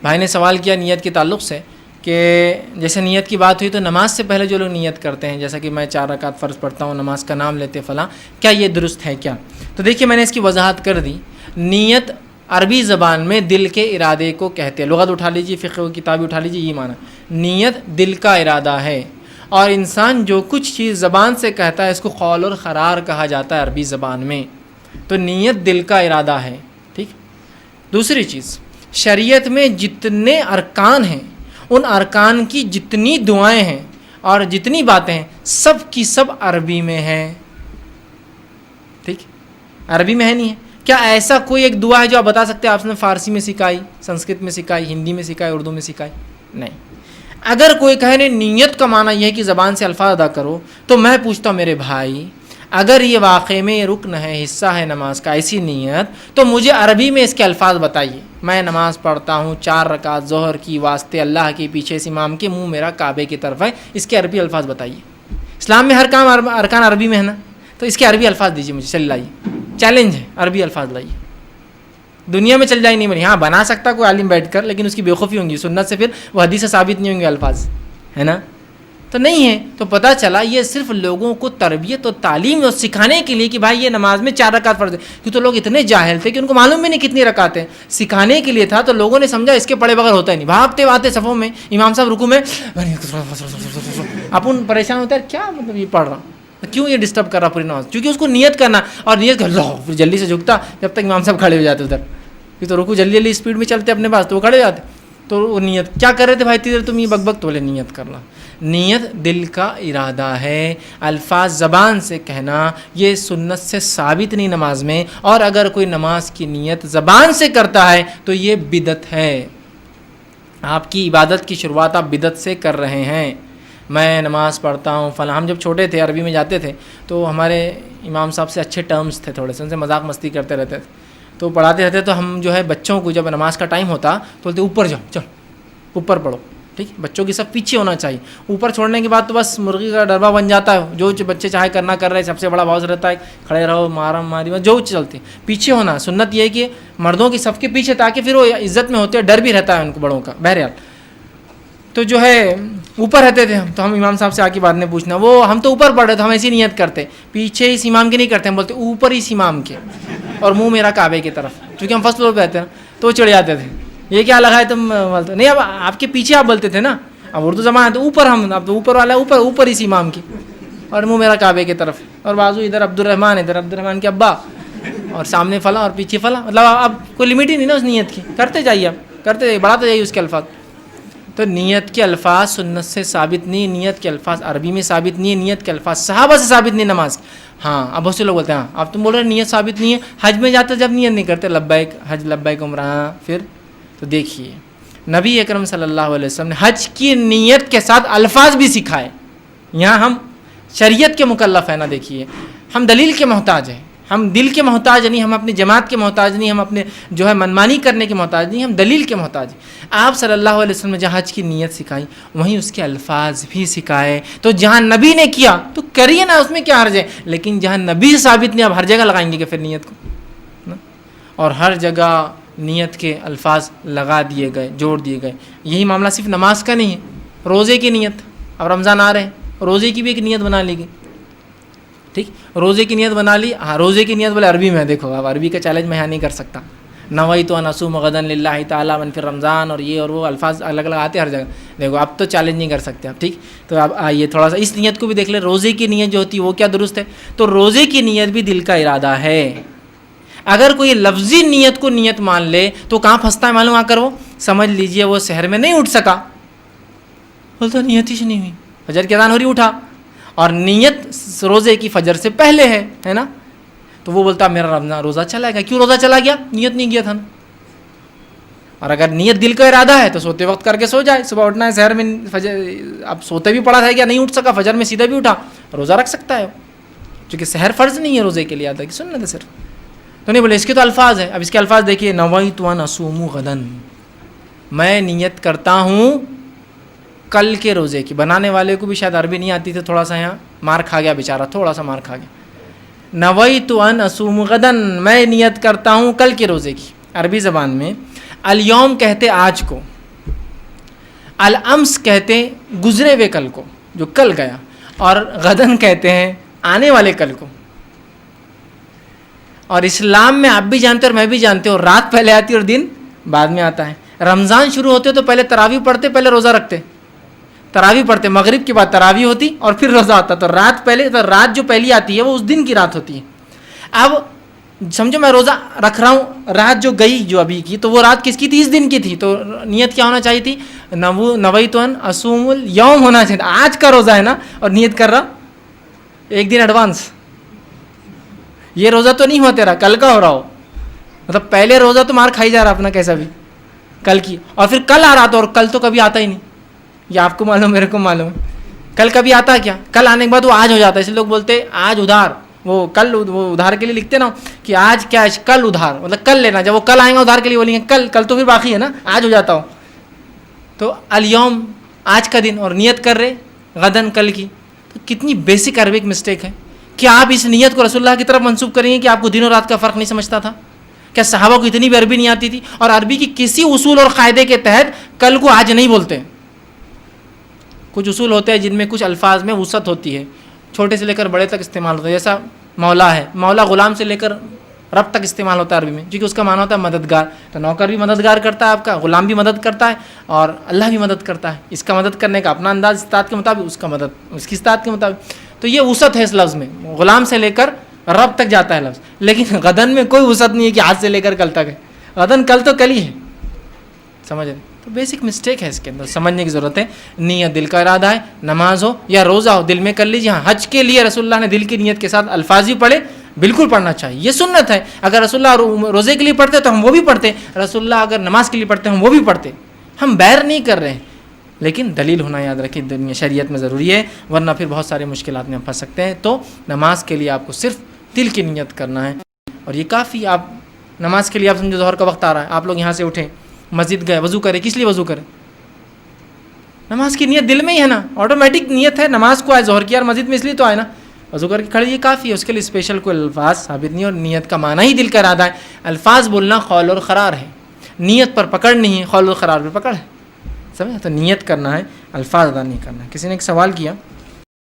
بھائی نے سوال کیا نیت کے تعلق سے کہ جیسے نیت کی بات ہوئی تو نماز سے پہلے جو لوگ نیت کرتے ہیں، جیسا کہ میں 4 رکعت فرض پڑھتا ہوں، نماز کا نام لیتے فلاں، کیا یہ درست ہے کیا؟ تو دیکھیے میں نے اس کی وضاحت کر دی. نیت عربی زبان میں دل کے ارادے کو کہتے ہیں. لغت اٹھا لیجیے، فقہ کی کتاب اٹھا لیجیے، یہ معنی نیت دل کا ارادہ ہے. اور انسان جو کچھ چیز زبان سے کہتا ہے اس کو قول اور قرار کہا جاتا ہے عربی زبان میں. تو نیت دل کا ارادہ ہے. ٹھیک. دوسری چیز، شریعت میں جتنے ارکان ہیں، ان ارکان کی جتنی دعائیں ہیں اور جتنی باتیں ہیں، سب کی سب عربی میں ہیں. ٹھیک، عربی میں ہے. نہیں ہے کیا ایسا کوئی ایک دعا ہے جو آپ بتا سکتے ہیں آپ نے فارسی میں سکھائی، سنسکرت میں سکھائی، ہندی میں سکھائی، اردو میں سکھائی؟ نہیں. اگر کوئی کہے نہیں نیت کا معنی یہ ہے کہ زبان سے الفاظ ادا کرو، تو میں پوچھتا ہوں میرے بھائی، اگر یہ واقعے میں رکن ہے، حصہ ہے نماز کا ایسی نیت، تو مجھے عربی میں اس کے الفاظ بتائیے. میں نماز پڑھتا ہوں 4 رکعت ظہر کی واسطے اللہ کے پیچھے اس امام کے، منہ میرا کعبے کی طرف ہے، اس کے عربی الفاظ بتائیے. اسلام میں ہر کام ارکان عربی میں ہے نا، تو اس کے عربی الفاظ دیجیے مجھے. چل لائیے، چیلنج ہے، عربی الفاظ لائیے. دنیا میں چل جائے نہیں بنی. ہاں بنا سکتا کوئی عالم بیٹھ کر، لیکن اس کی بےخوفی ہوں گی، سنت سے پھر وہ حدیث سے ثابت نہیں ہوں گے الفاظ، ہے نا. تو نہیں ہے. تو پتہ چلا یہ صرف لوگوں کو تربیت اور تعلیم اور سکھانے کے لیے کہ بھائی یہ نماز میں 4 رکعت فرض ہے. کیوں تو لوگ اتنے جاہل تھے کہ ان کو معلوم بھی نہیں کتنی رکعت ہیں. سکھانے کے لیے تھا تو لوگوں نے سمجھا اس کے پڑھے بغیر ہوتا ہی نہیں. بھاگتے آتے صفوں میں، امام صاحب رکوع میں، اپن پریشان ہوتا ہے کیا مطلب یہ پڑھ رہا، کیوں یہ ڈسٹرب کر رہا پوری نماز. کیونکہ اس کو نیت کرنا، اور نیت کر لو پھر جلدی سے جھکتا جب تک امام صاحب کھڑے ہو جاتے ادھر. یہ تو رکوع جلدی جلدی اسپیڈ میں چلتے اپنے پاس، تو وہ کھڑے ہو جاتے. تو وہ نیت کیا کر رہے تھے بھائی تیرے تم یہ بک بک؟ تو بولے نیت کرنا. نیت دل کا ارادہ ہے، الفاظ زبان سے کہنا یہ سنت سے ثابت نہیں نماز میں. اور اگر کوئی نماز کی نیت زبان سے کرتا ہے تو یہ بدعت ہے. آپ کی عبادت کی شروعات آپ بدعت سے کر رہے ہیں. میں نماز پڑھتا ہوں فلاں. ہم جب چھوٹے تھے عربی میں جاتے تھے تو ہمارے امام صاحب سے اچھے ٹرمز تھے، تھوڑے سے ان سے مذاق مستی کرتے رہتے تھے. تو پڑھاتے رہتے تو ہم جو ہے بچوں کو جب نماز کا ٹائم ہوتا تو بولتے اوپر جاؤ، چل اوپر پڑھو. ٹھیک، بچوں کی سب پیچھے ہونا چاہیے. اوپر چھوڑنے کے بعد تو بس مرغی کا ڈربہ بن جاتا ہے، جو بچے چاہے کرنا کر رہے. سب سے بڑا باؤس رہتا ہے کھڑے رہو، مارم ماری جو چلتے. پیچھے ہونا سنت یہ ہے کہ مردوں کی صف کے پیچھے، تاکہ پھر وہ عزت میں ہوتے ہیں، ڈر بھی رہتا ہے ان کو بڑوں کا. بہرحال تو جو ہے اوپر رہتے تھے ہم. تو ہم امام صاحب سے آ کے بعد میں پوچھنا، وہ ہم تو اوپر پڑھ رہے تو ہم ایسی نیت کرتے، پیچھے اس امام کی نہیں کرتے، ہم بولتے اوپر اس امام کے اور منہ میرا کعبے کی طرف. چونکہ ہم فرسٹ فلور پہ رہتے ہیں تو وہ چڑھ جاتے تھے، یہ کیا لگا ہے تم بولتے نہیں. اب آپ کے پیچھے آپ بولتے تھے نا، اب اردو زبان ہے تو اوپر. ہم اب تو اوپر والا اوپر، اوپر اس امام کی اور منہ میرا کعبے کی طرف، اور بازو ادھر عبد الرحمن، ادھر عبد الرحمن کے ابا، اور سامنے فلاں اور پیچھے فلاں. مطلب اب کوئی لمٹ ہی نہیں نا اس نیت کی. کرتے جائیے، آپ کرتے جائیے، بڑھاتے جائیے اس کے الفاظ. تو نیت کے الفاظ سنت سے ثابت نہیں، نیت کے الفاظ عربی میں ثابت نہیں ہے، نیت کے الفاظ صحابہ سے ثابت نہیں نماز. ہاں اب بہت سے لوگ بولتے ہیں ہاں اب تم بول رہے نیت ثابت نہیں ہے، حج میں جاتے جب نیت نہیں کرتے لبیک حج لبیک عمرہ. پھر تو دیکھیے نبی اکرم صلی اللہ علیہ وسلم نے حج کی نیت کے ساتھ الفاظ بھی سکھائے. یہاں ہم شریعت کے مکلف ہیں نا. دیکھیے ہم دلیل کے محتاج ہیں، ہم دل کے محتاج نہیں، ہم اپنی جماعت کے محتاج نہیں، ہم اپنے جو ہے منمانی کرنے کے محتاج نہیں، ہم دلیل کے محتاج ہیں. آپ صلی اللہ علیہ وسلم نے جہاں حج کی نیت سکھائی وہیں اس کے الفاظ بھی سکھائے. تو جہاں نبی نے کیا تو کریے نا، اس میں کیا حرج ہے. لیکن جہاں نبی سے ثابت نہیں، آپ ہر جگہ لگائیں گے کہ پھر نیت کو، اور ہر جگہ نیت کے الفاظ لگا دیے گئے، جوڑ دیے گئے. یہی معاملہ صرف نماز کا نہیں ہے، روزے کی نیت. اب رمضان آ رہے ہیں، روزے کی بھی ایک نیت بنا لی گئی. ٹھیک، روزے کی نیت بنا لی. ہاں روزے کی نیت بولے عربی میں. دیکھو اب عربی کا چیلنج میں یہاں نہیں کر سکتا. نویت ان اصوم غدا للہ تعالیٰ من فی رمضان، اور یہ اور وہ الفاظ الگ الگ آتے ہر جگہ. دیکھو اب تو چیلنج نہیں کر سکتے آپ. ٹھیک، تو اب آئیے تھوڑا سا اس نیت کو بھی دیکھ لیں. روزے کی نیت جو ہوتی ہے وہ کیا درست ہے؟ تو روزے کی نیت بھی دل کا ارادہ ہے. اگر کوئی لفظی نیت کو نیت مان لے تو کہاں پھنستا ہے معلوم؟ آ کر وہ سمجھ لیجئے وہ سحر میں نہیں اٹھ سکا، بولتا نیت ہی نہیں ہوئی، فجر کی اذان ہو رہی اٹھا، اور نیت روزے کی فجر سے پہلے ہے نا. تو وہ بولتا میرا رمضان روزہ چلا گیا. کیوں روزہ چلا گیا؟ نیت نہیں کیا تھا نا. اور اگر نیت دل کا ارادہ ہے تو سوتے وقت کر کے سو جائے. صبح اٹھنا ہے سحر میں، فجر اب سوتے بھی پڑا تھا کیا نہیں اٹھ سکا، فجر میں سیدھا بھی اٹھا، روزہ رکھ سکتا ہے. چونکہ سحر فرض نہیں ہے روزے کے لیے، آتا ہے کہ سنت ہے صرف. تو نہیں بولے اس کے تو الفاظ ہیں. اب اس کے الفاظ دیکھیے، نویت ان اصوم غدا، میں نیت کرتا ہوں کل کے روزے کی. بنانے والے کو بھی شاید عربی نہیں آتی تھی، تھوڑا سا یہاں مار کھا گیا بیچارہ، تھوڑا سا مار کھا گیا. نویت ان اصوم غدا، میں نیت کرتا ہوں کل کے روزے کی. عربی زبان میں الیوم کہتے آج کو، الامس کہتے ہیں گزرے ہوئے کل کو جو کل گیا، اور غدن کہتے ہیں آنے والے کل کو. اور اسلام میں آپ بھی جانتے اور میں بھی جانتے ہوں، رات پہلے آتی اور دن بعد میں آتا ہے. رمضان شروع ہوتے تو پہلے تراویح پڑھتے، پہلے روزہ رکھتے، تراویح پڑھتے، مغرب کے بعد تراویح ہوتی اور پھر روزہ آتا. تو رات پہلے، تو رات جو پہلی آتی ہے وہ اس دن کی رات ہوتی ہے. اب سمجھو میں روزہ رکھ رہا ہوں، رات جو گئی جو ابھی کی، تو وہ رات کس کی تھی؟ اس دن کی تھی. تو نیت کیا ہونا چاہیے تھی؟ نویت ان اصوم الیوم ہونا چاہیے تھا. آج کا روزہ ہے نا، اور نیت کر رہا ایک دن ایڈوانس. یہ روزہ تو نہیں ہوا تیرا، کل کا ہو رہا ہو. مطلب پہلے روزہ تو مار کھائی جا رہا اپنا کیسا بھی کل کی، اور پھر کل آ رہا تھا، اور کل تو کبھی آتا ہی نہیں. یہ آپ کو معلوم، میرے کو معلوم. کل کبھی آتا ہے کیا؟ کل آنے کے بعد وہ آج ہو جاتا ہے. اس لیے لوگ بولتے آج ادھار، وہ کل وہ ادھار کے لیے لکھتے نا کہ آج کیا ہے، کل ادھار، مطلب کل لینا. جب وہ کل آئیں گا ادھار کے لیے بولیں گے کل، کل تو پھر باقی ہے نا، آج ہو جاتا ہو. تو الیوم آج کا دن، اور نیت کر رہے غدن کل کی. تو کتنی بیسک عربک مسٹیک ہے. کیا آپ اس نیت کو رسول اللہ کی طرف منسوب کریں گے کہ آپ کو دن اور رات کا فرق نہیں سمجھتا تھا؟ کیا صحابہ کو اتنی بھی عربی نہیں آتی تھی؟ اور عربی کی کسی اصول اور قاعدے کے تحت کل کو آج نہیں بولتے. کچھ اصول ہوتے ہیں جن میں کچھ الفاظ میں وسعت ہوتی ہے، چھوٹے سے لے کر بڑے تک استعمال ہوتا ہے. جیسا مولا ہے، مولا غلام سے لے کر رب تک استعمال ہوتا ہے عربی میں، کیونکہ اس کا معنی ہوتا ہے مددگار. تو نوکر بھی مددگار کرتا ہے آپ کا، غلام بھی مدد کرتا ہے، اور اللہ بھی مدد کرتا ہے. اس کا مدد کرنے کا اپنا انداز استطاعت کے مطابق، اس کا مدد اس کی استطاعت کے مطابق. تو یہ وسعت ہے اس لفظ میں، غلام سے لے کر رب تک جاتا ہے لفظ. لیکن غدن میں کوئی وسعت نہیں ہے کہ آج سے لے کر کل تک ہے. غدن کل تو کل ہی ہے، سمجھ رہے؟ تو بیسک مسٹیک ہے اس کے اندر، سمجھنے کی ضرورت ہے. نیت دل کا ارادہ ہے، نماز ہو یا روزہ ہو دل میں کر لیجیے. ہاں حج کے لیے رسول اللہ نے دل کی نیت کے ساتھ الفاظ بھی پڑھے، بالکل پڑھنا چاہیے، یہ سنت ہے. اگر رسول اللہ روزے کے لیے پڑھتے تو ہم وہ بھی پڑھتے، رسول اللہ اگر نماز کے لیے پڑھتے ہم وہ بھی پڑھتے. ہم بیر نہیں کر رہے ہیں، لیکن دلیل ہونا یاد رکھیں دنیا شریعت میں ضروری ہے، ورنہ پھر بہت سارے مشکلات میں پھنس سکتے ہیں. تو نماز کے لیے آپ کو صرف دل کی نیت کرنا ہے، اور یہ کافی. آپ نماز کے لیے آپ سمجھو ظہر کا وقت آ رہا ہے، آپ لوگ یہاں سے اٹھیں، مسجد گئے، وضو کرے. کس لیے وضو کرے؟ نماز کی نیت دل میں ہی ہے نا، آٹومیٹک نیت ہے. نماز کو آئے، ظہر کیا اور مسجد میں اس لیے تو آئے نا، وضو کر کے کھڑے، یہ کافی ہے. اس کے لیے اسپیشل کوئی الفاظ ثابت نہیں. اور نیت کا معنی ہی دل کا ارادہ ہے. الفاظ بولنا قول اور قرار ہے، نیت پر پکڑ نہیں ہے، قول اور قرار پر پکڑ ہے. سمجھا؟ تو نیت کرنا ہے، الفاظ ادا نہیں کرنا ہے. کسی نے ایک سوال کیا